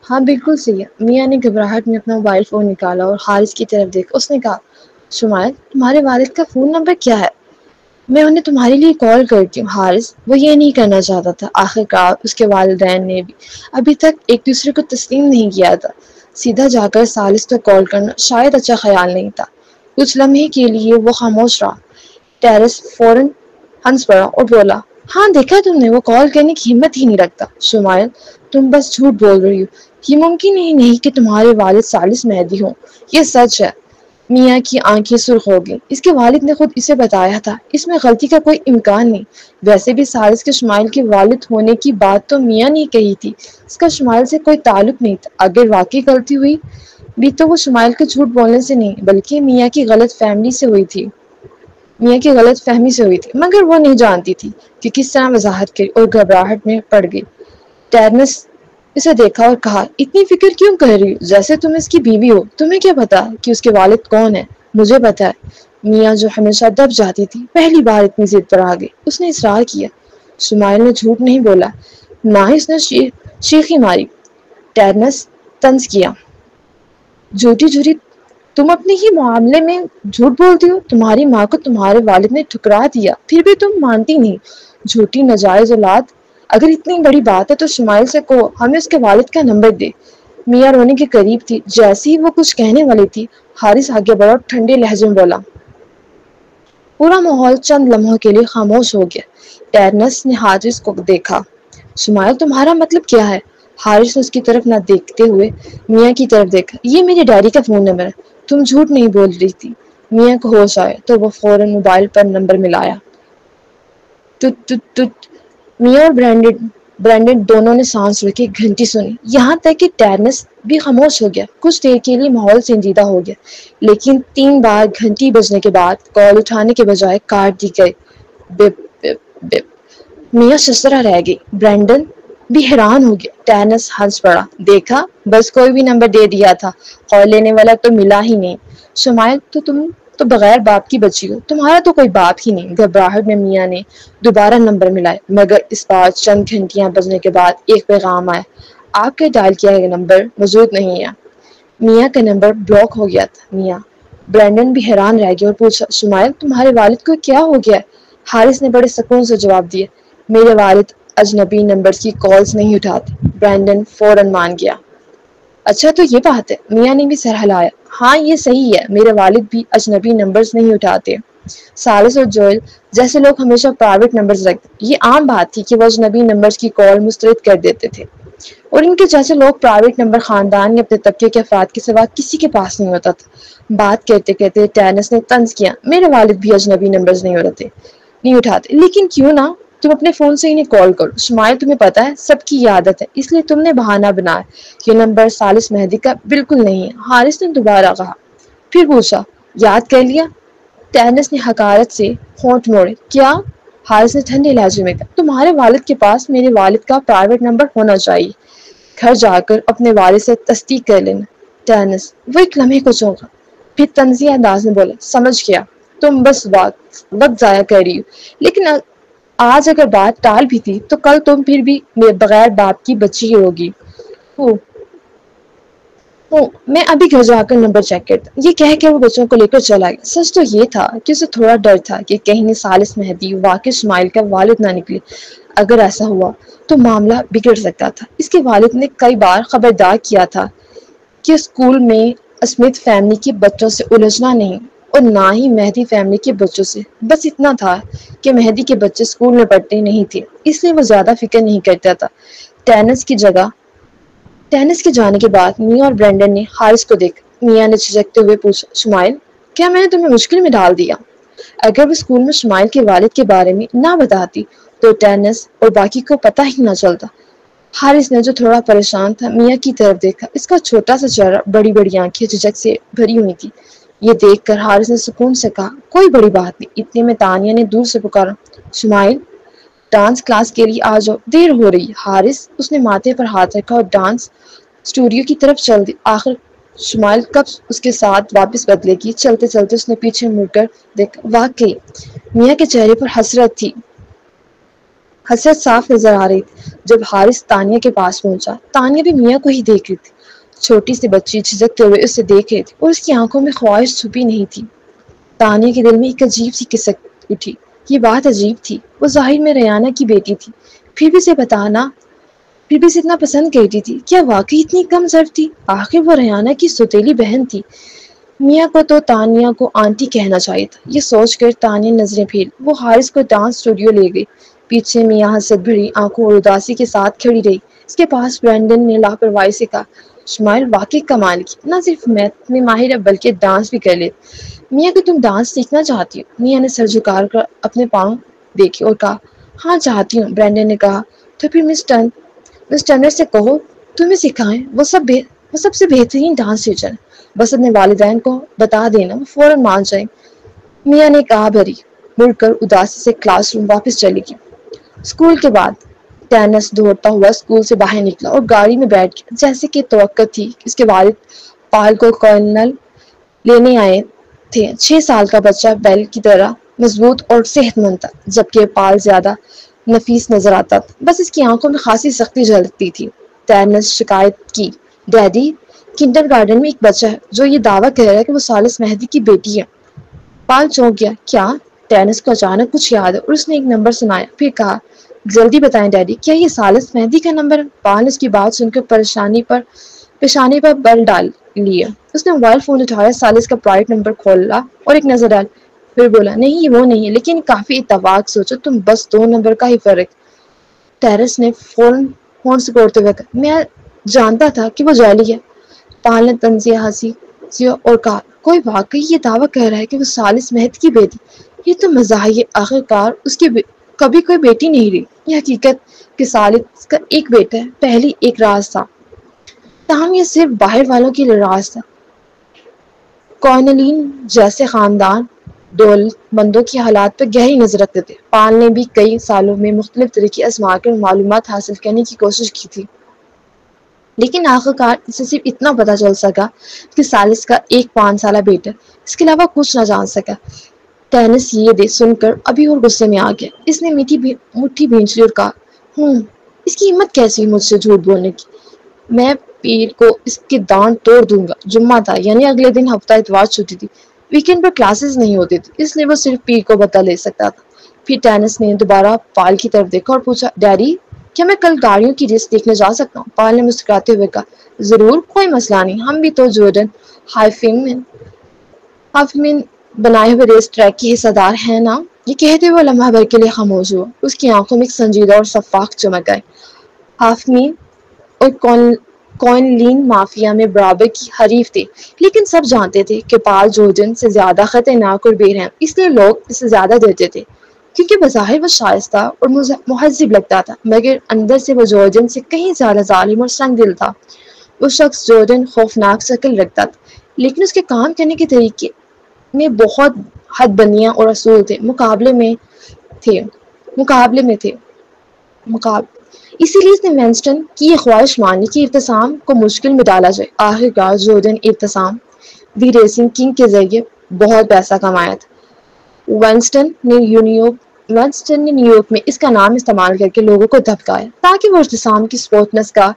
ہاں بالکل صحیح ہے۔ میاں نے گھبراہٹ میں اپنا موبائل فون نکالا اور حارث کی طرف دیکھا۔ اس نے کہا شمائل تمہارے والد کا فون نمبر کیا ہے؟ میں انہیں تمہارے لیے کال کرتی ہوں۔ حارث وہ یہ نہیں کرنا چاہتا تھا۔ آخر کار اس کے والدین نے بھی ابھی تک ایک دوسرے کو تسلیم نہیں کیا تھا۔ سیدھا جا کر ثالث کو کال کرنا شاید اچھا خیال نہیں تھا۔ کچھ لمحے کے لیے وہ خاموش رہا۔ ٹیرس فوراً ہنس پڑا اور بولا ہاں دیکھا تم نے، وہ کال کرنے کی ہمت ہی نہیں رکھتا۔ شمائل تم بس جھوٹ بول رہی ہو، یہ ممکن ہی نہیں کہ تمہارے والد ثالث مہدی ہوں۔ یہ سچ ہے۔ میاں کی آنکھیں سرخ ہو گئیں۔ اس کے والد نے خود اسے بتایا تھا، اس میں غلطی کا کوئی امکان نہیں۔ ویسے بھی ثالث کے شمائل کے والد ہونے کی بات تو میاں نے کہی تھی، اس کا شمائل سے کوئی تعلق نہیں تھا۔ اگر واقعی غلطی ہوئی بھی تو وہ شمائل کے جھوٹ بولنے سے نہیں بلکہ میاں کی غلط فہمی سے ہوئی تھی۔ مگر وہ نہیں جانتی تھی کہ کس طرح وضاحت کی اور گھبراہٹ میں پڑ گئی۔ ٹیرنس اسے دیکھا اور کہا اتنی فکر کیوں کر رہی ہو؟ جیسے تم اس کی بیوی ہو، تمہیں کیا پتا کہ اس کے والد کون ہیں؟ مجھے پتا ہے۔ میاں جو ہمیشہ دب جاتی تھی پہلی بار اتنی ضد پر آ گئی۔ اس نے اصرار کیا۔ شمائل نے جھوٹ نہیں بولا، نہ ہی اس نے شیخی ماری۔ ٹیرنس طنز کیا جھوٹی جھوٹی، تم اپنے ہی معاملے میں جھوٹ بولتی ہو۔ تمہاری ماں کو تمہارے والد نے ٹھکرا دیا پھر بھی تم مانتی نہیں۔ جھوٹی ناجائز اولاد۔ اگر اتنی بڑی بات ہے تو شمائل سے کہو ہمیں اس کے والد کا نمبر دے۔ میاں رونے کے قریب تھی۔ جیسے ہی وہ کچھ کہنے والی تھی حارث آگے بڑھا اور ٹھنڈے لہجے میں بولا۔ پورا ماحول چند لمحوں کے لیے خاموش ہو گیا۔ ٹیرنس نے حارث کو دیکھا۔ شمائل تمہارا مطلب کیا ہے؟ حارث نے اس کی طرف نہ دیکھتے ہوئے میاں کی طرف دیکھا۔ یہ میرے ڈیڈی کا فون نمبر ہے، تم جھوٹ نہیں بول رہی تھی۔ میاں کو ہوش آیا تو وہ فوراً موبائل پر نمبر ملایا۔ ٹٹ ٹٹ ٹٹ۔ میاں اور برینڈن دونوں نے سانس روکی، گھنٹی سنی، یہاں تک کہ ٹیرنس بھی خاموش ہو گیا۔ کچھ دیر کے لیے ماحول سنجیدہ ہو گیا، لیکن 3 بار گھنٹی بجنے کے بعد کال اٹھانے کے بجائے کاٹ دی گئی۔ بپ بپ بپ۔ میاں ششدرہ رہ گئی۔ برینڈن بھی حیران ہو گیا۔ ٹیرنس ہنس پڑا، دیکھا بس کوئی بھی نمبر دے دیا تھا، کال لینے والا تو ملا ہی نہیں۔ شمائل تم تو بغیر باپ کی بچی ہو، تمہارا تو کوئی باپ ہی نہیں۔ گھبراہٹ میں میاں نے دوبارہ نمبر ملائے، مگر اس بار چند گھنٹیاں بجنے کے بعد ایک پیغام آیا، آپ کے ڈائل کیا گیا نمبر موجود نہیں ہے۔ میاں کا نمبر بلاک ہو گیا تھا۔ میاں۔ برینڈن بھی حیران رہ گیا اور پوچھا شمائل تمہارے والد کو کیا ہو گیا؟ حارث نے بڑے سکون سے جواب دیا، میرے والد اجنبی نمبر کی کالز نہیں اٹھاتے۔ برینڈن فوراً مان گیا۔ اچھا تو یہ بات ہے۔ میاں نے بھی سر ہلایا، ہاں یہ صحیح ہے، میرے والد بھی اجنبی نمبرز نہیں اٹھاتے۔ ثالث اور جوئل جیسے لوگ ہمیشہ پرائیویٹ نمبرز رکھتے، یہ عام بات تھی کہ وہ اجنبی نمبرز کی کال مسترد کر دیتے تھے، اور ان کے جیسے لوگ پرائیویٹ نمبر خاندان یا اپنے طبقے کے افراد کے سوا کسی کے پاس نہیں ہوتا تھا۔ بات کرتے کرتے ٹیرنس نے طنز کیا، میرے والد بھی اجنبی نمبرز نہیں اٹھاتے، لیکن کیوں نہ تم اپنے فون سے انہیں کال کرو۔ شمائل تمہیں پتا ہے سب کی یہ عادت ہے، اس لیے تم نے بہانہ بنایا، یہ نمبر ثالث مہدی کا بالکل نہیں ہے۔ حارث نے دوبارہ کہا، پھر پوچھا یاد کر لیا؟ ٹیرنس نے حقارت سے ہونٹ موڑے، کیا؟ حارث نے ٹھنڈے لہجے میں کہا، تمہارے والد کے پاس میرے والد کا پرائیویٹ نمبر ہونا چاہیے، گھر جا کر اپنے والد سے تصدیق کر لینا۔ ٹیرنس وہ ایک لمحے کو چونکا، پھر طنزیہ انداز میں بولا، سمجھ گیا، تم بس وقت ضائع کر رہی ہو، لیکن آج اگر بات ٹال بھی تھی تو کل تم پھر بھی بغیر باپ کی بچی ہی ہوگی۔ میں ابھی گھر جا کر نمبر چیک کرتا۔ یہ کہہ کے وہ بچوں کو لے کر چلا گیا۔ سچ تو یہ تھا کہ اسے تھوڑا ڈر تھا کہ کہیں ثالث مہدی واقعی اسماعیل کا والد نہ نکلے۔ اگر ایسا ہوا تو معاملہ بگڑ سکتا تھا۔ اس کے والد نے کئی بار خبردار کیا تھا کہ اسکول میں اسمتھ فیملی کے بچوں سے الجھنا نہیں، اور نہ ہی مہدی فیملی کے بچوں سے۔ بس اتنا تھا کہ مہدی کے بچے اسکول میں پڑھتے نہیں تھے، اس لیے وہ زیادہ فکر نہیں کرتا تھا۔ ٹینس کے جانے کے بعد میاں اور برینڈن نے حارث کو دیکھا۔ میاں نے جھجکتے ہوئے پوچھا، شمائل کیا میں نے تمہیں مشکل میں ڈال دیا؟ اگر وہ اسکول میں شمائل کے والد کے بارے میں نہ بتاتی تو ٹینس اور باقی کو پتہ ہی نہ چلتا۔ حارث نے جو تھوڑا پریشان تھا میاں کی طرف دیکھا۔ اس کا چھوٹا سا چہرہ، بڑی بڑی آنکھیں جھجک سے بھری ہوئی تھی۔ یہ دیکھ کر حارث نے سکون سے کہا، کوئی بڑی بات نہیں۔ اتنے میں تانیہ نے دور سے پکارا، شمائل ڈانس کلاس کے لیے آ جاؤ، دیر ہو رہی۔ حارث اس نے ماتھے پر ہاتھ رکھا اور ڈانس اسٹوڈیو کی طرف چل دی۔ آخر شمائل کب اس کے ساتھ واپس بدلے گی؟ چلتے چلتے اس نے پیچھے مڑ کر دیکھا، واقعی میاں کے چہرے پر حسرت تھی۔ حسرت صاف نظر آ رہی تھی جب حارث تانیہ کے پاس پہنچا۔ تانیہ بھی میاں کو ہی دیکھ رہی تھی۔ چھوٹی سی بچی جھجکتے ہوئے اسے دیکھ رہی تھی اور اس کی آنکھوں میں خواہش چھپی نہیں تھی۔ تانیہ کے دل میں ایک عجیب سی کسک اٹھی۔ یہ بات عجیب تھی، وہ ظاہر میں ریانہ کی بیٹی تھی، پھر بھی اسے اتنا پسند کرتی تھی۔ کیا واقعی اتنی کم ظرف تھی؟ آخر وہ ریانہ کی سوتیلی بہن تھی۔ میاں کو تو تانیہ کو آنٹی کہنا چاہیے تھا۔ یہ سوچ کر تانیہ نظریں پھیر وہ حارث کو ڈانس اسٹوڈیو لے گئی۔ پیچھے میاں حسرت بھری آنکھوں اور اداسی کے ساتھ کھڑی رہی۔ اس کے پاس برینڈن نے لاپرواہی سے کہا، شمائل واقعی کمال کی، نہ صرف میتھ میں ماہر ہے بلکہ ڈانس بھی کر لے۔ میاں کہ تم ڈانس سیکھنا چاہتی ہو؟ میاں نے سر جھکا کر اپنے پاؤں دیکھے اور کہا، ہاں چاہتی ہوں۔ برینڈن نے کہا، تو پھر مس ٹرنر سے کہو تمہیں سکھائیں، وہ سب سے بہترین ڈانس ٹیچر ہے۔ بس اپنے والدین کو بتا دینا، وہ فوراً مان جائیں۔ میاں نے کہا بھری مڑ کر اداسی سے کلاس روم واپس چلی گئی۔ اسکول کے بعد ٹینس دوڑتا ہوا اسکول سے باہر نکلا اور گاڑی میں بیٹھ گیا۔ جیسے کہ توقع تھی اس کے والد پال کو کالونل لینے آئے تھے۔ 6 سال کا بچہ بیل کی طرح مضبوط اور صحت مند تھا، جبکہ پال زیادہ نفیس نظر آتا تھا، بس اس کی آنکھوں میں خاصی سختی جھلکتی تھی۔ ٹینس شکایت کی، ڈیڈی کنڈر گارڈن میں ایک بچہ ہے جو یہ دعویٰ کہہ رہا ہے کہ وہ سالس مہدی کی بیٹی ہے۔ پال چونک گیا۔ کیا؟ ٹینس کو اچانک کچھ یاد ہے اور اس نے ایک نمبر سنایا، پھر کہا، جلدی بتائیں ڈیڈی، کیا یہ سالس مہدی کا نمبر ہے؟ پال نے اس کی بات سن کر پیشانی پر بل ڈال لیے۔ اس نے موبائل فون اٹھایا، سالس کا پرائیویٹ نمبر کھولا اور ایک نظر ڈال، پھر بولا، نہیں یہ وہ نہیں ہے، لیکن کافی اتفاق سوچو تم، بس 2 نمبر کا ہی فرق۔ ٹیرس نے فون سے کوڑتے ہوئے کہا، میں جانتا تھا کہ وہ جعلی ہے۔ پال نے طنزیہ ہنسی اور کہا، کوئی واقعی یہ دعویٰ کہہ رہا ہے کہ وہ سالس مہدی کی بیٹی؟ یہ تو مزاح ہے، آخر کار اس کی کبھی کوئی بیٹی نہیں رہی۔ یہ حقیقت کہ سالس کا ایک بیٹا ہے پہلی ایک راز تھا، تاہم یہ صرف باہر والوں کے لیے راز تھا۔ کورنلین جیسے خاندان دولت مندوں کی حالات پر گہری نظر رکھتے تھے۔ پال نے بھی کئی سالوں میں مختلف طریقے آزما کر معلومات حاصل کرنے کی کوشش کی تھی، لیکن آخرکار اسے صرف اتنا پتہ چل سکا کہ سالس کا ایک 5 سالہ بیٹا، اس کے علاوہ کچھ نہ جان سکا۔ ٹینس یہ سن کر ابھی اور غصے میں آ گیا۔ اس نے مٹھی بھینچ لی اور کہا، اس کی ہمت کیسی ہوئی مجھ سے جھوٹ بولنے کی؟ میں پیر کو اس کے دانت توڑ دوں گا۔ جمعہ تھا، یعنی اگلے دن ہفتہ اتوار چھٹی تھی، ویکینڈ پر کلاسز نہیں ہوتی تھی، اس لیے وہ صرف پیر کو بدلہ لے سکتا تھا۔ پھر ٹینس نے دوبارہ پال کی طرف دیکھا اور پوچھا، ڈیڈی کیا میں کل گاڑیوں کی ریس دیکھنے جا سکتا ہوں؟ پال نے مسکراتے ہوئے کہا، ضرور، کوئی مسئلہ نہیں، ہم بھی تو جورڈن ہافمین بنائے ہوئے ریس ٹریک کی حصہ دار ہیں نا۔ یہ کہتے ہوئے لمحہ بھر کے لیے خاموش ہوا۔ اس کی آنکھوں میں ایک سنجیدہ اور شفاف چمک آئی۔ ہافمین اور کورنلین مافیا میں برابر کی حریف تھے، لیکن سب جانتے تھے کہ پال جورڈن سے زیادہ خطرناک اور بے رحم، اس لیے لوگ اسے زیادہ ڈرتے تھے کیونکہ بظاہر وہ شائستہ اور مہذب لگتا تھا، مگر اندر سے وہ جورڈن سے کہیں زیادہ ظالم اور سنگ دل تھا۔ وہ شخص جورڈن خوفناک شکل رکھتا تھا، لیکن اس کے کام کرنے کے طریقے میں بہت حد بندیاں اور اصول تھے، مقابلے میں تھے۔ اسی لیے اس نے وینسٹن کی یہ خواہش مانی کہ ارتسام کو مشکل میں ڈالا جائے۔ آخرکار جورڈن ارتسام دی ریسنگ کنگ کے ذریعے بہت پیسہ کمایا تھا۔ وینسٹن نے نیو یارک میں اس کا نام استعمال کر کے لوگوں کو دھمکایا تاکہ وہ ارتسام کی سپورٹنس کا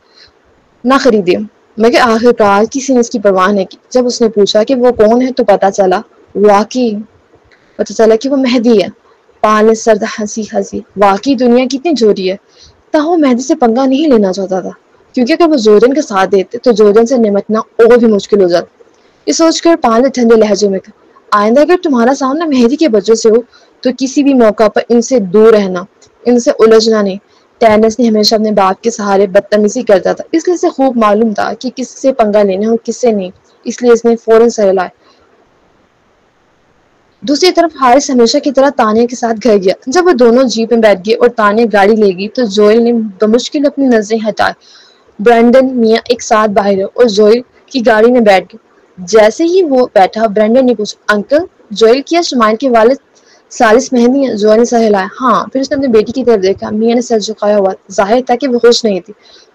نہ خریدے، مگر آخرکار کسی نے اس کی پرواہ نہیں کی۔ جب اس نے پوچھا کہ وہ کون ہے تو پتہ چلا کہ وہ مہدی ہے۔ پال نے سرد ہنسی، واقعی دنیا کتنی جوری ہے۔ تاہم مہدی سے پنگا نہیں لینا چاہتا تھا، کیونکہ اگر وہ جورڈن کا ساتھ دیتے تو جورڈن سے نمٹنا اور بھی مشکل ہو جاتا۔ یہ سوچ کر پال نے ٹھنڈے لہجے میں کہا، آئندہ اگر تمہارا سامنا مہدی کے بچوں سے ہو تو کسی بھی موقع پر ان سے دور رہنا، ان سے الجھنا نہیں۔ ٹینس نے ہمیشہ اپنے باپ کے سہارے بدتمیزی کرتا تھا، اس لیے اسے خوب معلوم تھا کہ کس سے پنگا لینا اور کس سے نہیں، اس لیے اس نے فوراً سر ہلایا۔ دوسری طرف حارث ہمیشہ کی طرح تانیہ کے ساتھ گھر گیا۔ جب وہ دونوں جیپ میں بیٹھ گئے اور تانیہ گاڑی لے گئی تو جوئل نے بمشکل اپنی نظریں ہٹائے۔ برینڈن میاں ایک ساتھ باہر ہے اور جوئل کی گاڑی میں بیٹھ گئے۔ جیسے ہی وہ بیٹھا، برینڈن نے پوچھا، انکل جوئل کیا شمائل کے والد سالس مہدی ہیں؟ جوئل نے سر ہلایا، ہاں۔ پھر اس نے اپنی بیٹی کی طرف دیکھا، میاں نے سر جھکایا ہوا تھا، ظاہر تھا کہ وہ خوش نہیں تھی۔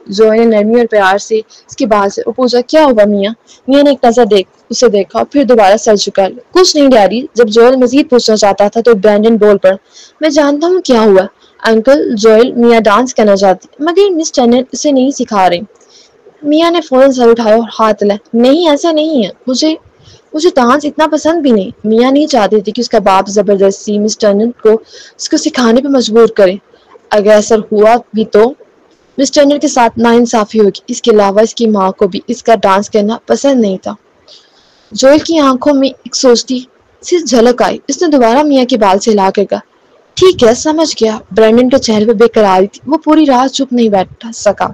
جوئل نے نرمی اور پیار سے اس کے بال سے اور پوچھا، کیا ہوا میاں؟ میاں نے ایک نظر اسے دیکھا اور پھر دوبارہ سر جھکا لیا۔ کچھ نہیں ڈیڈی۔ جب جوئل مزید پوچھنا چاہتا تھا تو برینڈن بول پڑا، میں جانتا ہوں کیا ہوا، انکل جوئل میاں ڈانس کرنا چاہتی مگر مس ٹرنر اسے نہیں سکھا رہی۔ میاں نے فوراً سر اٹھایا اور ہاتھ ہلایا، نہیں ایسا نہیں ہے، مجھے ڈانس اتنا پسند بھی نہیں۔ میاں نہیں چاہتی تھی کہ اس کا باپ زبردستی مس ٹرنر کو اس کو سکھانے پہ مجبور کرے۔ اگر ایسا ہوا بھی تو مس ٹرنر کے ساتھ ناانصافی ہوگی۔ اس کے علاوہ اس کی ماں کو بھی اس کا ڈانس کرنا پسند نہیں تھا۔ جوئل کی آنکھوں میں ایک سوچتی سی جھلک آئی۔ اس نے دوبارہ میاں کے بال سے ہلا کر کہا، ٹھیک ہے سمجھ گیا۔ برینڈن کے چہرے پہ بے قراری تھی، وہ پوری رات چپ نہیں بیٹھ سکا،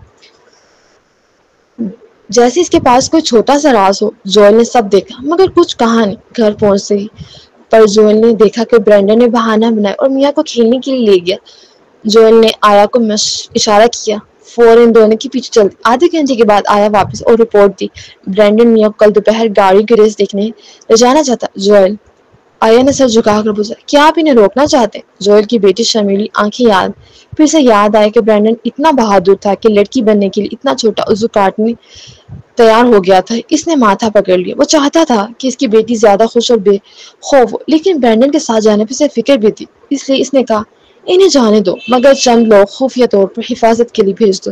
جیسے اس کے پاس کوئی چھوٹا سا راز ہو۔ جوئل نے سب دیکھا مگر کچھ کہا نہیں۔ گھر پہنچتے ہی پر جوئل نے دیکھا کہ برینڈن نے بہانہ بنایا اور میاں کو کھیلنے کے لیے لے گیا۔ جوئل نے آیا کو اشارہ کیا، فوراً دونوں کے پیچھے چل دی۔ آدھے گھنٹے کے بعد آیا واپس اور رپورٹ دی، برینڈن میاں کو کل دوپہر گاڑی کی ریس دیکھنے لے جانا چاہتا۔ جوئل آیا نے سر جھکا کر پوچھا، کیا آپ انہیں روکنا چاہتے ہیں؟ جوئل کی بیٹی شمیلی آنکھیں پھر سے یاد آیا کہ برینڈن اتنا بہادر تھا کہ لڑکی بننے کے لیے اتنا چھوٹا عضو کاٹنے تیار ہو گیا تھا۔ اس نے ماتھا پکڑ لیا۔ وہ چاہتا تھا کہ اس کی بیٹی زیادہ خوش اور بے خوف ہو، لیکن برینڈن کے ساتھ جانے پہ اسے فکر بھی تھی۔ اس لیے اس نے کہا، انہیں جانے دو مگر چند لوگ خفیہ طور پر حفاظت کے لیے بھیج دو۔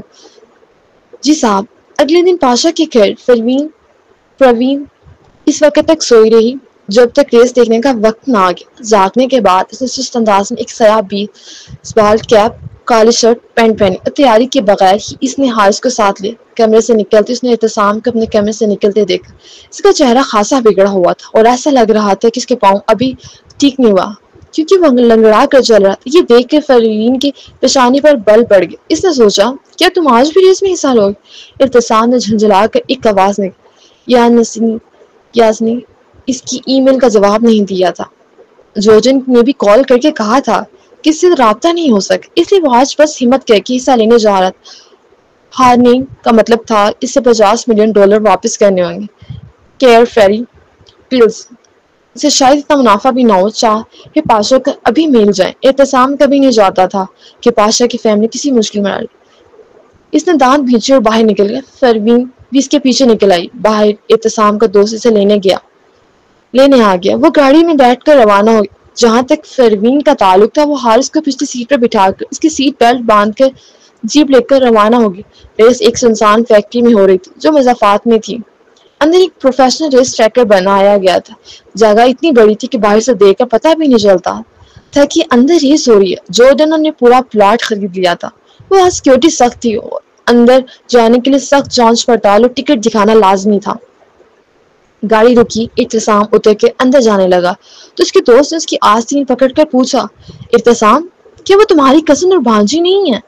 جی صاحب۔ اگلے دن پاشا کے گھر پروین اس وقت تک سوئی رہی جب تک ریس دیکھنے کا وقت نہ آ گیا۔ جاگنے کے بعد اس نے سست انداز میں ایک سیاہ بیس بال کیپ، کالی شرٹ پینٹ پہنی اور تیاری کے بغیر ہی اس نے حارث کو ساتھ لیا۔ کمرے سے نکلتے اس نے اعتصام کو اپنے کمرے سے نکلتے دیکھا۔ اس کا چہرہ خاصا بگڑا ہوا تھا اور ایسا لگ رہا تھا کہ اس کے پاؤں ابھی ٹھیک نہیں ہوا کیونکہ وہ لنگڑا کر چل رہا تھا۔ یہ دیکھ کر پروین کی پیشانی پر بل پڑ گیا۔ اس نے سوچا، کیا تم آج بھی ریس میں حصہ لو گے؟ اعتصام نے جھنجھلا کر ایک آواز نکالی، یاسنی اس کی ای میل کا جواب نہیں دیا تھا۔ جوجن نے بھی کال کر کے کہا تھا کہ اس سے رابطہ نہیں ہو سکا، اس لیے وہ آج بس ہمت کر کے حصہ لینے جا رہا تھا۔ ہارنے کا مطلب تھا اس سے $50 ملین واپس کرنے ہوں گے۔ کیئر فیری پلز اسے شاید اتنا منافع بھی نہ ہو چاہے پاشا کا ابھی مل جائے۔ اعتصام کبھی نہیں چاہتا تھا کہ پاشا کی فیملی کسی مشکل میں آ رہی۔ اس نے دانت بھینچے اور باہر نکل گیا۔ پروین بھی اس کے پیچھے نکل آئی۔ باہر اعتصام کا دوست اسے لینے آ گیا۔ وہ گاڑی میں بیٹھ کر روانہ ہو گیا۔ جہاں تک پروین کا تعلق تھا، وہ حارث کو پچھلی سیٹ پر بٹھا کر اس کی سیٹ بیلٹ باندھ کر جیپ لے کر روانہ ہو گئی۔ ریس ایک سنسان فیکٹری میں ہو رہی تھی جو مضافات میں تھی۔ اندر ایک پروفیشنل ریس ٹریکر بنایا گیا تھا۔ جگہ اتنی بڑی تھی کہ باہر سے دیکھ کر پتہ بھی نہیں چلتا تھا کہ اندر ریس ہو رہی ہے۔ جورڈن نے پورا پلاٹ خرید لیا تھا۔ وہاں سیکورٹی سخت تھی اور اندر جانے کے لیے سخت جانچ پڑتال اور ٹکٹ دکھانا لازمی تھا۔ گاڑی رکی، اعتصام اتر کے اندر جانے لگا تو اس کے دوست نے اس کی آستین پکڑ کر پوچھا، اعتصام کیا وہ تمہاری کزن اور بھانجی نہیں ہے؟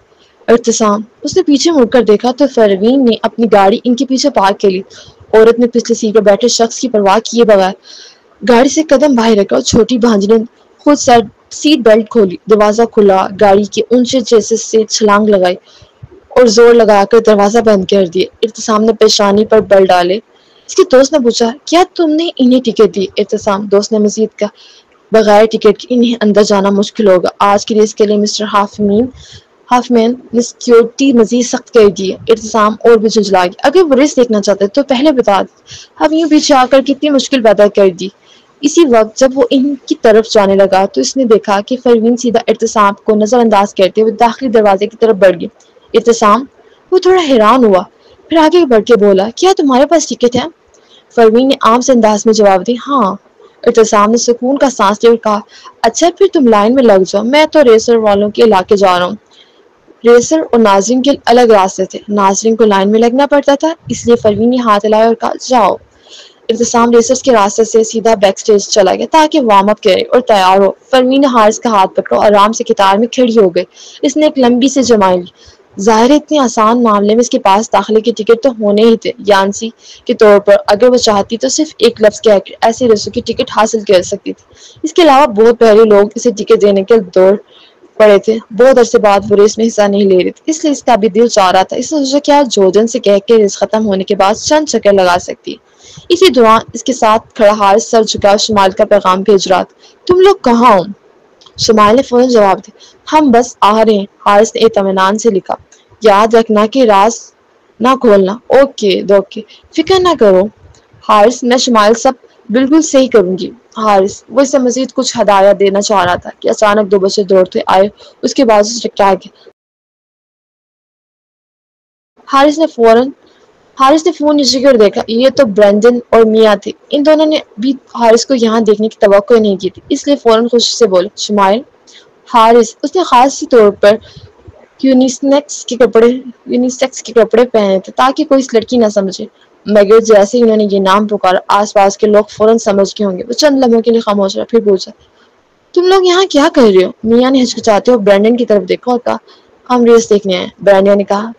اعتصام اس نے پیچھے مڑ کر دیکھا تو پروین نے اپنی گاڑی ان کے پیچھے پارک کے لی۔ عورت نے پچھلی سیٹ پر بیٹھے شخص کی پرواہ کیے بغیر گاڑی سے قدم باہر رکھا اور چھوٹی بھانجی نے خود سیٹ بیلٹ کھولی۔ دروازہ کھلا، گاڑی کے اونچے چیسس سے چھلانگ لگائی اور زور لگا کر دروازہ بند کر دیا۔ اعتصام نے پیشانی پر بل ڈالے۔ اس کے دوست نے پوچھا، کیا تم نے انہیں ٹکٹ دی؟ اعتصام دوست نے مزید کہا، بغیر ٹکٹ کے انہیں اندر جانا مشکل ہوگا۔ آج کی ریس کے لیے مسٹر ہافمین نے سیکورٹی مزید سخت کر دی ہے۔ اعتصام اور بھی جھنجھلا گیا، اگر وہ ریس دیکھنا چاہتے تو پہلے بتا دیں، اب یوں پیچھے آ کر کتنی مشکل پیدا کر دی۔ اسی وقت جب وہ ان کی طرف جانے لگا تو اس نے دیکھا کہ پروین سیدھا اعتصام کو نظر انداز کرتے ہوئے داخلی دروازے کی طرف بڑھ گئی۔ اعتصام وہ تھوڑا حیران ہوا، پھر آگے بڑھ کے بولا، کیا تمہارے پاس ٹکٹ ہے؟ پروین نے عام سے انداز میں جواب دی، ہاں۔ اعتصام نے سکون کا سانس لیا اور کہا، اچھا پھر تم لائن میں لگ جاؤ، میں تو ریسر والوں کے علاقے جا رہا ہوں۔ ریسر اور ناظرین کے الگ راستے تھے، ناظرین کو لائن میں لگنا پڑتا تھا، اس لیے پروین نے ہاتھ ہلایا اور کہا، جاؤ۔ اعتصام ریسرز کے راستے سے سیدھا بیک سٹیج چلا گیا تاکہ وارم اپ کرے اور تیار ہو۔ پروین نے حارث کا ہاتھ پکڑا اور آرام سے قطار میں کھڑی ہو گئی۔ اس نے ایک لمبی سی جمائی لی۔ ظاہر ہے اتنی آسان معاملے میں اس کے پاس داخلے کے ٹکٹ تو ہونے ہی تھے۔ یانسی کے طور پر اگر وہ چاہتی تو صرف ایک لفظ کہہ کر ایسی ریسوں کی ٹکٹ حاصل کر سکتی تھی۔ اس کے علاوہ بہت پہلے لوگ اسے ٹکٹ دینے کے دور پڑے تھے۔ بہت عرصے بعد وہ ریس میں حصہ نہیں لے رہی تھی، اس لیے اس کا بھی دل چاہ رہا تھا۔ اس نے سوچا کیا جورڈن سے کہہ کے ریس ختم ہونے کے بعد چند چکر لگا سکتی ہے۔ اسی دوران اس کے ساتھ کھڑا حارث سر جھکا شمال کا پیغام بھیج رہا تھا، تم لوگ کہاں ہو؟ شمال نے فوراً جواب دیا، ہم بس آ رہے ہیں۔ حارث نے اطمینان سے لکھا، یاد رکھنا کہ راز نہ کھولنا۔ اوکے دوکے، فکر نہ کرو حارث، میں شمال سب بالکل صحیح کروں گی۔ حارث وہ اسے مزید کچھ ہدایت دینا چاہ رہا تھا کہ اچانک دو بچے دوڑتے آئے اس کے بازو سے ٹکرا گئے۔ حارث نے فون نیچے کی اور دیکھا، یہ تو برینڈن اور میاں تھے۔ ان دونوں نے بھی حارث کو یہاں دیکھنے کی توقع نہیں کی تھی، اس لیے فوراً خوشی سے بولا، شمائل۔ حارث اس نے خاصی طور پر یونیسیکس کے کپڑے پہنے تھے تاکہ کوئی اس لڑکی نہ سمجھے، مگر جیسے ہی انہوں نے یہ نام پکارا آس پاس کے لوگ فوراً سمجھ گئے ہوں گے۔ وہ چند لمحوں کے لیے خاموش رہا، پھر پوچھا، تم لوگ یہاں کیا کر رہے ہو؟ میاں نے ہچکچاتے ہوئے برینڈن کی طرف دیکھا اور کہا، ہم ریس دیکھنے آئے ہیں۔ برینڈن نے کہا،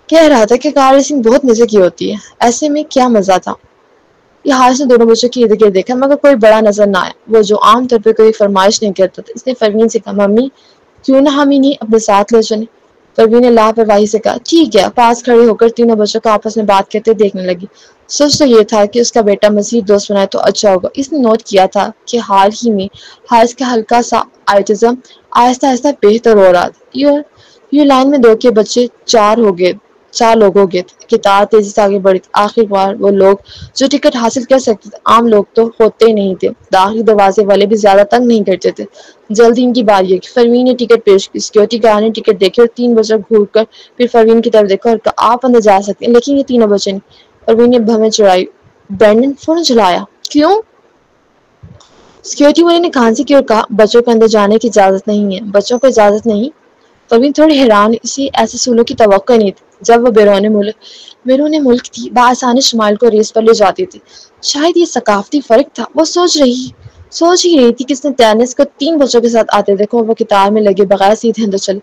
کہہ رہا تھا کہ کار ریسنگ بہت مزے کی ہوتی ہے، ایسے میں کیا مزہ تھا؟ یہ حارث نے دونوں بچوں کے ارد گرد دیکھا مگر کوئی بڑا نظر نہ آیا، وہ جو عام طور پہ کوئی فرمائش نہیں کرتا تھا۔ اس نے پروین سے کہا، ممی کیوں نہ ہم انہیں اپنے ساتھ لے چلیں؟ پروین نے لاپرواہی سے کہا، ٹھیک ہے۔ پاس کھڑے ہو کر تینوں بچوں کو آپس میں بات کرتے دیکھنے لگی۔ سوچ تو یہ تھا کہ اس کا بیٹا مزید دوست بنائے تو اچھا ہوگا۔ اس نے نوٹ کیا تھا کہ حال ہی میں حارث کا ہلکا سا آٹزم آہستہ آہستہ بہتر ہو رہا تھا۔ یوں لائن میں دو کے بچے چار لوگ ہو گئے تھے۔ قطار تیزی سے آگے بڑھی تھی۔ آخر کار وہ لوگ جو ٹکٹ حاصل کر سکتے تھے، عام لوگ تو ہوتے ہی نہیں تھے، داخلی دروازے والے بھی زیادہ تنگ نہیں کرتے تھے۔ جلدی ان کی باری آئی۔ پروین نے ٹکٹ پیش کی، سیکورٹی گارڈ نے ٹکٹ دیکھے اور تین بچوں گھور کر پھر پروین کی طرف دیکھا اور کہا، آپ اندر جا سکتے ہیں لیکن یہ تینوں بچے نہیں۔ پروین نے بھویں چڑھائی۔ برینڈن فوراً چلایا، کیوں؟ سیکورٹی والے نے کھانسی کی اور کہا، بچوں کو اندر جانے کی اجازت نہیں ہے۔ بچوں کو اجازت نہیں؟ پروین تھوڑی حیران، اسے ایسے سلوک کی توقع نہیں تھی۔ جب وہ بیرون ملک تھی بآسانی شمائل کو ریس پر لے جاتی تھی۔ شاید یہ ثقافتی فرق تھا، وہ سوچ ہی رہی تھی کہ اس نے ٹینس کو تین بچوں کے ساتھ آتے دیکھا اور وہ قطار میں لگے بغیر سیدھے اندر چلے۔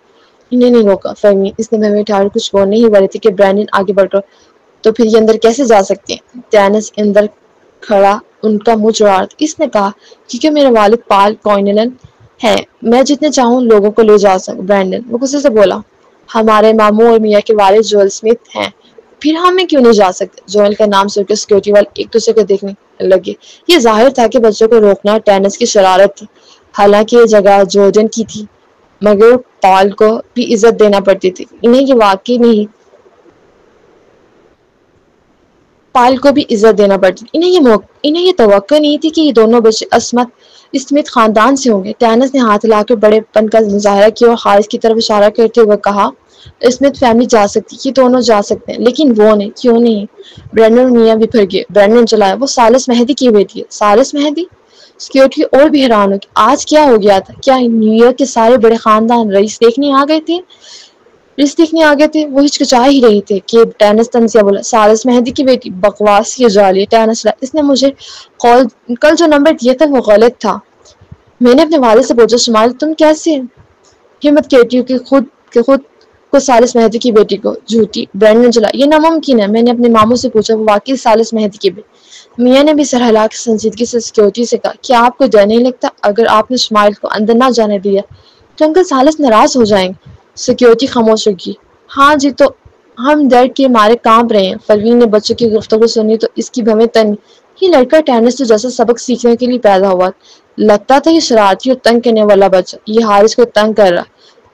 انہیں نہیں روکا پروین، اس نے بھویں اٹھا کر کچھ بولنے ہی والی تھی کہ برینڈن آگے بڑھ کر، تو پھر یہ اندر کیسے جا سکتے ہیں؟ ٹینس اندر کھڑا ان کا منہ چڑھا رہا تھا۔ اس نے کہا، کیونکہ میرے والد پال کوئنلن ہے، میں جتنے چاہوں لوگوں کو لے جا سکوں۔ برینڈن وہ غصے سے بولا، ہمارے ماموں اور میاں کے والد جوئل اسمتھ ہیں، پھر ہمیں کیوں نہیں جا سکتے؟ جوئل کا نام سن کر سیکورٹی والے ایک دوسرے کو دیکھنے لگے۔ یہ ظاہر تھا کہ بچوں کو روکنا ٹینس کی شرارت تھی، حالانکہ یہ جگہ جورڈن کی تھی، مگر پال کو بھی عزت دینا پڑتی تھی۔ انہیں یہ توقع نہیں تھی کہ یہ دونوں بچے اسمتھ خاندان سے ہوں گے۔ ٹینس نے ہاتھ ہلا کر بڑے پن کا مظاہرہ کیا اور حارث کی طرف اشارہ کرتے ہوئے کہا، اسمتھ فیملی جا سکتی، یہ دونوں جا سکتے ہیں، لیکن وہ نہیں۔ کیوں نہیں؟ برینڈن اور میاں بھی پھر گئے۔ برینڈن چلایا، وہ سالس مہدی کی بیٹی ہے۔ سالس مہدی؟ سیکورٹی اور بھی حیران ہو کہ آج کیا ہو گیا تھا؟ کیا نیو یارک کے سارے بڑے خاندان ریس دیکھنے آ گئے تھے؟ وہ ہچکچا ہی رہی تھے کہ ٹینس تنزیہ بولا، سالس مہدی کی بیٹی؟ بکواس یہ جعلی ہے۔ ٹینس چلا، اس نے مجھے کل جو نمبر دیا تھا وہ غلط تھا۔ میں نے اپنے والد سے پوچھا، شمائل تم کیسے ہمت کرتی ہو کہ خود کو سالس مہدی کی بیٹی کو؟ جھوٹی۔ برینڈن چلا، یہ ناممکن ہے، میں نے اپنے ماموں سے پوچھا، وہ واقعی سالس مہدی کی بیٹی۔ میاں نے بھی سر ہلا کے سنجیدگی سے سیکورٹی سے کہا، کیا آپ کو ڈر نہیں لگتا؟ اگر آپ نے شمائل کو اندر نہ جانے دیا تو انکل سالس ناراض ہو جائیں گے۔ سیکورٹی خاموش رکی۔ ہاں جی، تو ہم ڈر کے مارے کانپ رہے ہیں۔ پروین نے بچوں کی گفتگو سنی تو اس کی بھویں تنگ۔ یہ لڑکا ٹینس تو جیسا سبق سیکھنے کے لیے پیدا ہوا، لگتا تھا یہ شرارتی اور تنگ کرنے والا بچہ۔ یہ حارث کو تنگ کر رہا۔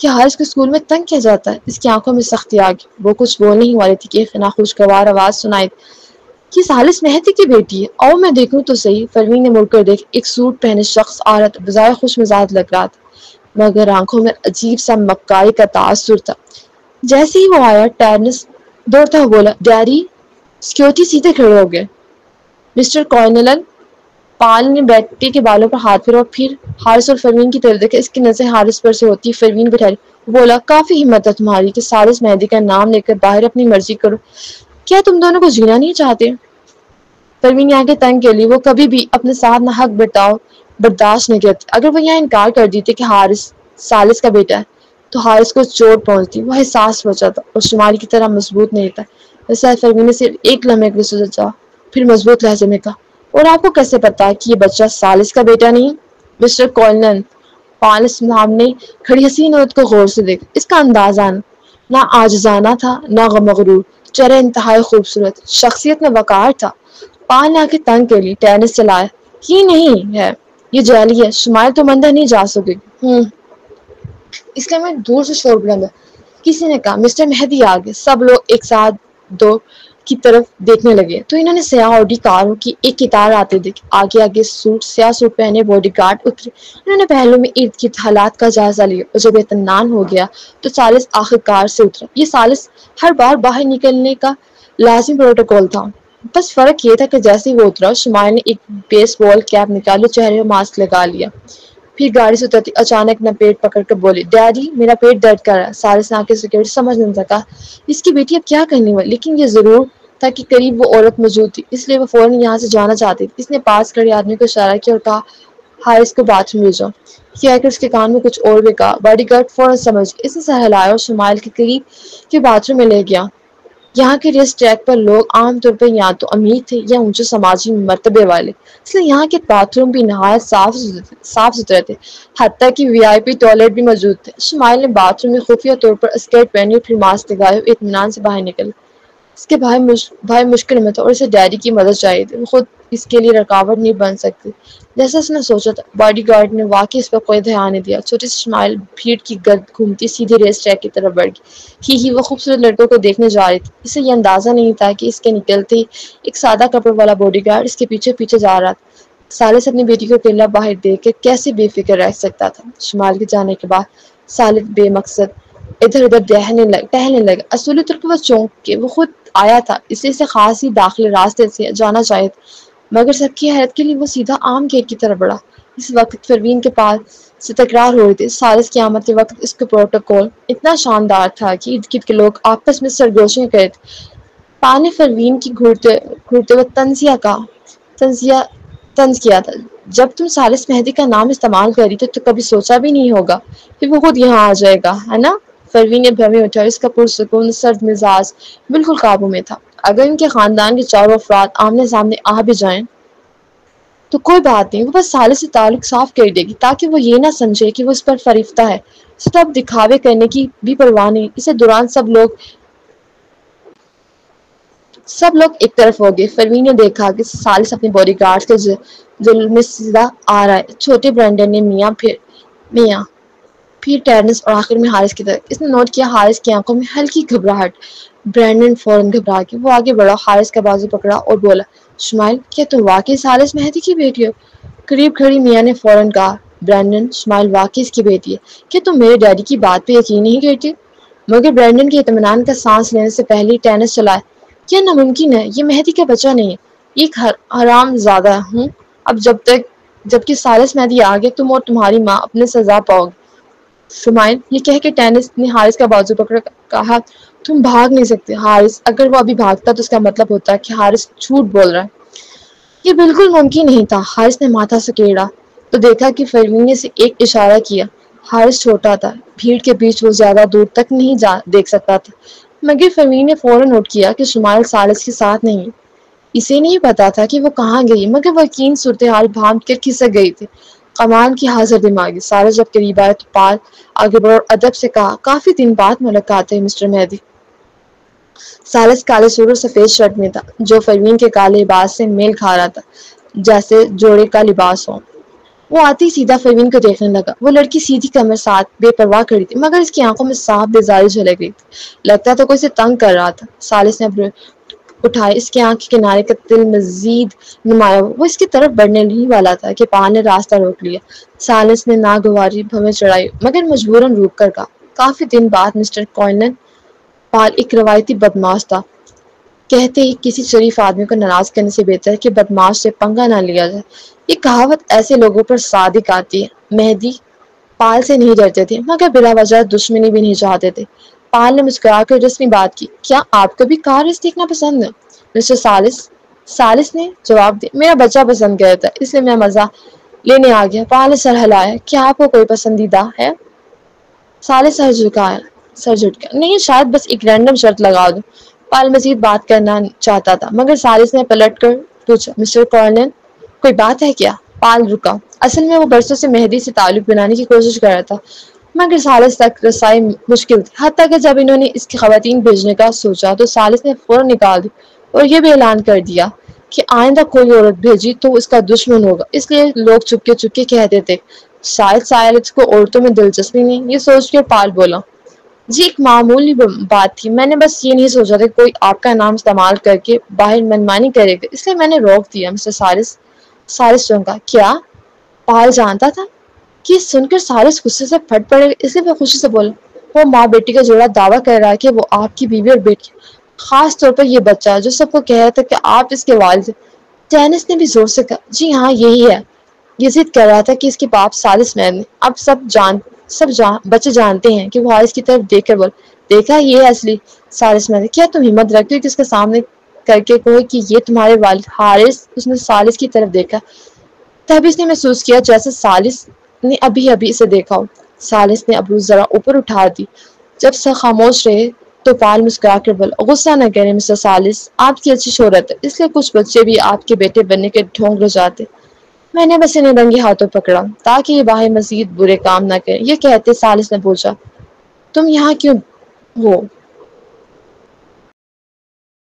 کیا حارث کو اسکول میں تنگ کیا جاتا ہے؟ اس کی آنکھوں میں سختی آ گئی۔ وہ کچھ بولنے ہی والی تھی کہ ایک ناخوشگوار آواز سنائی کہ سالس مہدی کی بیٹی ہے، آؤ میں دیکھوں تو صحیح۔ پروین نے مڑ کر دیکھا، ایک سوٹ پہنے شخص آ رہا تھا، بظاہر خوش مزاج لگ رہا تھا مگر آنکھوں میں عجیب سا مکاری کا تاثر تھا۔ جیسے ہی وہ آیا، ٹینس دوڑتا ہوا بولا، ڈیڈی۔ سیکورٹی سیدھے کھڑے ہو گئے۔ مسٹر کوئنلن۔ پال نے بیٹے کے بالوں پر ہاتھ پھیرا اور پھر حارث اور پروین کی طرف دیکھا۔ اس کی نظر حارث پر سے ہوتی پروین پہ ٹھہری۔ وہ بولا، کافی ہمت ہے تمہاری کہ سالس مہدی کا نام لے کر باہر اپنی مرضی کرو، کیا تم دونوں کو جینا نہیں چاہتے؟ پروین یہاں کے تنگ کے لیے وہ کبھی بھی اپنے ساتھ نہ حق برتاؤ برداشت نہیں کرتی۔ اگر وہ یہاں انکار کر دیتے کہ حارث سالس کا بیٹا ہے تو حارث کو چوٹ پہنچتی۔ وہ حساس بچہ تھا اور شمالی کی طرح مضبوط نہیں تھا۔ ویسے پروین نے صرف ایک لمحے کے لیے سوچا، پھر مضبوط لہجے میں کہا، اور آپ کو کیسے پتا کہ یہ بچہ سالس کا بیٹا نہیں؟ مسٹر کوئنلن۔ پال نے سامنے کھڑی حسین عورت کو غور سے دیکھا۔ اس کا اندازہ نہ عاجزانہ تھا نہ مغرور، چہرہ انتہائی خوبصورت، شخصیت میں وقار تھا۔ پال نے آنکھیں تنگ کر لی۔ ٹینس چلایا، یہ نہیں ہے، یہ جعلی ہے، شمائل تم اندر نہیں جا سکے گی۔ اس لیے میں دور سے شور بلند ہے۔ کسی نے کہا، مسٹر مہدی آ گئے۔ سب لوگ ایک ساتھ کی طرف دیکھنے لگے تو انہوں نے سیاہ آڈی کاروں کی ایک قطار آتے دیکھی۔ آگے آگے سیاہ سوٹ پہنے باڈی گارڈ اترے۔ انہوں نے پہلو میں ارد گرد حالات کا جائزہ لیا اور جب اطمینان ہو گیا تو ثالث آخر کار سے اترا۔ یہ ثالث ہر بار باہر نکلنے کا لازمی پروٹوکول تھا، بس فرق یہ تھا کہ جیسے ہی وہ اترا شمائل نے ایک بیس بال کیپ نکالی اور چہرے پر ماسک لگا لیا۔ پھر گاڑی سے اترتی اچانک اپنا پیٹ پکڑ کر بولی، ڈیڈی میرا پیٹ درد کر رہا ہے۔ ثالث نے آنکھیں سکیڑ سمجھ نہیں سکا اس کی بیٹی اب کیا کرنے والی، لیکن یہ ضرور تھا کہ قریب وہ عورت موجود تھی، اس لیے وہ فوراً یہاں سے جانا چاہتی تھی۔ اس نے پاس کھڑے آدمی کو اشارہ کیا اور کہا، حارث کو باتھ روم لے جاؤ۔ یہ کہہ کر اس کے کان میں کچھ اور بھی کہا۔ باڈی گارڈ فوراً سمجھ گیا۔ اس نے سر ہلایا اور شمائل کے قریب کے باتھ روم میں لے گیا۔ یہاں کے ریس ٹریک پر لوگ عام طور پر یا تو امیر تھے یا اونچے سماجی مرتبے والے، اس لیے یہاں کے باتھ روم بھی نہایت صاف ستھرے تھے، حتیٰ کہ وی آئی پی ٹوائلٹ بھی موجود تھے۔ شمائل نے باتھ روم میں خفیہ طور پر اسکرٹ پہنی اور پھر ماسک لگائے اور اطمینان سے باہر نکلی۔ اس کے بھائی مشکل میں تھا اور اسے ڈیڈی کی مدد چاہیے تھی، وہ خود اس کے لیے رکاوٹ نہیں بن سکتی جیسا اس نے سوچا تھا۔ باڈی گارڈ نے واقعی اس پر کوئی دھیان نہیں دیا۔ چھوٹی سی شمائل بھیڑ کی گرد گھومتی سیدھی ریس ٹریک کی طرف بڑھ گئی۔ ہی وہ خوبصورت لڑکوں کو دیکھنے جا رہی تھی۔ اسے یہ اندازہ نہیں تھا کہ اس کے نکلتے ہی ایک سادہ کپڑوں والا باڈی گارڈ اس کے پیچھے پیچھے جا رہا تھا۔ ثالث اپنی بیٹی کو اکیلا باہر دیکھ کر کیسے بے فکر رہ سکتا تھا۔ شمائل کے جانے کے بعد ثالث بے مقصد ادھر ادھر ٹہلنے لگا۔ اصولی طور پر وہ چونک کے وہ خود آیا تھا، اس لیے اسے خاص ہی داخلے راستے سے جانا چاہیے تھا، مگر سب کی حیرت کے لیے وہ سیدھا عام گیٹ کی طرف بڑھا۔ اس وقت پروین کے پاس سے تکرار ہو رہی تھی۔ ثالث کی آمد کے وقت اس کا پروٹوکول اتنا شاندار تھا کہ ارد گرد کے لوگ آپس میں سرگوشیاں کرتے تھے۔ پال نے پروین کی گھورتے وقت طنز کیا تھا، جب تم ثالث مہدی کا نام استعمال کری تو کبھی سوچا بھی نہیں ہوگا کہ وہ خود یہاں آ جائے گا، ہے نا؟ پروین نے بھویں اٹھا، اس کا پرسکون سرد مزاج بالکل قابو میں تھا۔ اگر ان کے خاندان کے چاروں افراد آمنے سامنے آ بھی جائیں تو کوئی بات نہیں، وہ بس ثالث سے تعلق صاف کر دے گی تاکہ وہ یہ نہ سمجھے کہ وہ اس پر فریفتہ ہے۔ اسے تو اب دکھاوے کرنے کی بھی پرواہ نہیں۔ اسے دوران سب لوگ ایک طرف ہو گئے۔ پروین نے دیکھا کہ ثالث اپنے باڈی گارڈز کے جلد میں سیدھا آ رہا ہے، چھوٹے برینڈن نے میاں پھر ٹیرنس اور آخر میں حارث کی طرف۔ اس نے نوٹ کیا حارث کی آنکھوں میں ہلکی گھبراہٹ۔ برینڈن فوراً گھبرا گیا۔ وہ آگے بڑھا، حارث کا بازو پکڑا اور بولا، شمائل کیا تم واقعی ثالث مہدی کی بیٹی ہو؟ قریب کھڑی میاں نے فوراً کہا، برینڈن شمائل واقعی اس کی بیٹی ہے۔ کیا تم میرے ڈیڈی کی بات پہ یقین نہیں کرتے؟ مگر برینڈن کے اطمینان کا سانس لینے سے پہلے ٹینس چلایا، یہ ناممکن ہے، یہ مہدی کا بچہ نہیں ہے، ایک حرام زادہ ہوں۔ اب جبکہ ثالث مہدی آ گیا تم اور تمہاری ماں اپنے سزا پاؤ گے۔ شمائل، یہ کہہ کے ٹینس نے حارث کا بازو پکڑ کہا، تم بھاگ نہیں سکتے حارث، اگر وہ ابھی بھاگتا تو اس کا مطلب ہوتا کہ حارث جھوٹ بول رہا ہے۔ یہ بالکل ممکن نہیں تھا۔ حارث نے ماتھا سکیڑا تو دیکھا کہ پروین نے اسے ایک اشارہ کیا۔ حارث چھوٹا تھا، بھیڑ کے بیچ وہ زیادہ دور تک نہیں دیکھ سکتا تھا، مگر پروین نے فوراً نوٹ کیا کہ شمائل ثالث کے ساتھ نہیں۔ اسے نہیں پتا تھا کہ وہ کہاں گئی، مگر وہ یقین صورتحال بھانپ کر کھسک گئی تھی۔ کمال کی حاضر دماغی۔ ثالث جب قریب آئے تو پال آگے بڑھا اور ادب سے کہا، کافی دن بعد ملاقات ہے مسٹر مہدی۔ ثالث کالے سوٹ اور سفید شرٹ میں تھا، جو پروین کے کالے لباس سے میل کھا رہا تھا، جیسے جوڑے کا لباس ہو۔ وہ آتے ہی سیدھا پروین کو دیکھنے لگا۔ وہ لڑکی سیدھی کمر ساتھ بے پرواہ کھڑی تھی، مگر اس کی آنکھوں میں صاف بیزاری جھلک رہی تھی، لگتا تھا کوئی اسے تنگ کر رہا تھا۔ ثالث نے ابرو اٹھائے، اس کی آنکھ کے کنارے کا تل مزید نمایاں ہوا۔ وہ اس کی طرف بڑھنے ہی والا تھا کہ پال نے راستہ روک لیا۔ ثالث نے ناگواری بھویں چڑھائی مگر مجبوراً روک کر کہا، کافی دن بعد مسٹر کوئنلن۔ پال ایک روایتی بدماش تھا، کہتے ہی کسی شریف آدمی کو ناراض کرنے سے بہتر ہے کہ بدماش سے پنگا نہ لیا جائے۔ یہ کہاوت ایسے لوگوں پر صادق آتی ہے۔ مہدی پال سے نہیں ڈرتے تھے، مگر بلا وجہ دشمنی بھی نہیں چاہتے تھے۔ پال نے مسکرا کر رسمی بات کی، کیا آپ کو بھی کار ریس دیکھنا پسند ہے مسٹر ثالث؟ ثالث نے جواب دیا، میرا بچہ پسند کرتا ہے، اس لیے میں مزہ لینے آ گیا۔ پال نے سر ہلایا، کیا آپ کو کوئی پسندیدہ ہے؟ ثالث سر جھٹکا، نہیں، شاید بس ایک رینڈم شرط لگا دوں۔ پال مزید بات کرنا چاہتا تھا، مگر ثالث نے پلٹ کر پوچھا، مسٹر کوئنلن کوئی بات ہے کیا؟ پال رکا۔ اصل میں وہ برسوں سے مہدی سے تعلق بنانے کی کوشش کر رہا تھا، مگر ثالث تک رسائی مشکل تھی، حتیٰ کہ جب انہوں نے اس کی خواتین بھیجنے کا سوچا تو ثالث نے فوراً نکال دی اور یہ بھی اعلان کر دیا کہ آئندہ کوئی عورت بھیجی تو اس کا دشمن ہوگا۔ اس لیے لوگ چپکے چپکے کہتے تھے، شاید ثالث کو عورتوں میں دلچسپی نہیں۔ یہ سوچ کر پال بولا، جی ایک معمولی بات تھی، میں نے بس یہ نہیں سوچا تھا کہ کوئی آپ کا نام استعمال کر کے باہر منمانی کرے گا، اس لیے میں نے روک دیا۔ مسٹر سالس چونکا، کیا پال جانتا تھا؟ یہ سن کر سالس غصے سے پھٹ پڑے، اس لیے میں خوشی سے بولا، وہ ماں بیٹی کا جوڑا دعویٰ کر رہا ہے کہ وہ آپ کی بیوی اور بیٹی، خاص طور پر یہ بچہ جو سب کو کہہ رہا تھا کہ آپ اس کے والد ہیں۔ ڈینس نے بھی زور سے کہا، جی ہاں یہی ہے۔ یہ ضد کر رہا تھا کہ اس کے باپ سالس مین نے۔ اب بچے جانتے ہیں کہ وہ حارث کی طرف دیکھ کر بول، دیکھا یہ ہے اصلی سالس مین، کیا تم ہمت رکھتے ہو کہ اس کے سامنے کر کے کہو کہ یہ تمہارے والد حارث؟ اس نے سالس کی طرف دیکھا، تب اس نے محسوس کیا جیسے سالس نے ابھی اسے دیکھا ہو۔ سالس نے ابرو ذرا اوپر اٹھا دی۔ جب سب خاموش رہے تو پال مسکرا کر بولا، غصہ نہ کریں مسٹر سالس، آپ کی اچھی شہرت ہے، اس لیے کچھ بچے بھی آپ کے بیٹے بننے کے ڈھونگ رجاتے۔ میں نے بس انہیں رنگے ہاتھوں پکڑا تاکہ یہ باہر مزید برے کام نہ کریں۔ یہ کہتے سالس نے پوچھا، تم یہاں کیوں ہو؟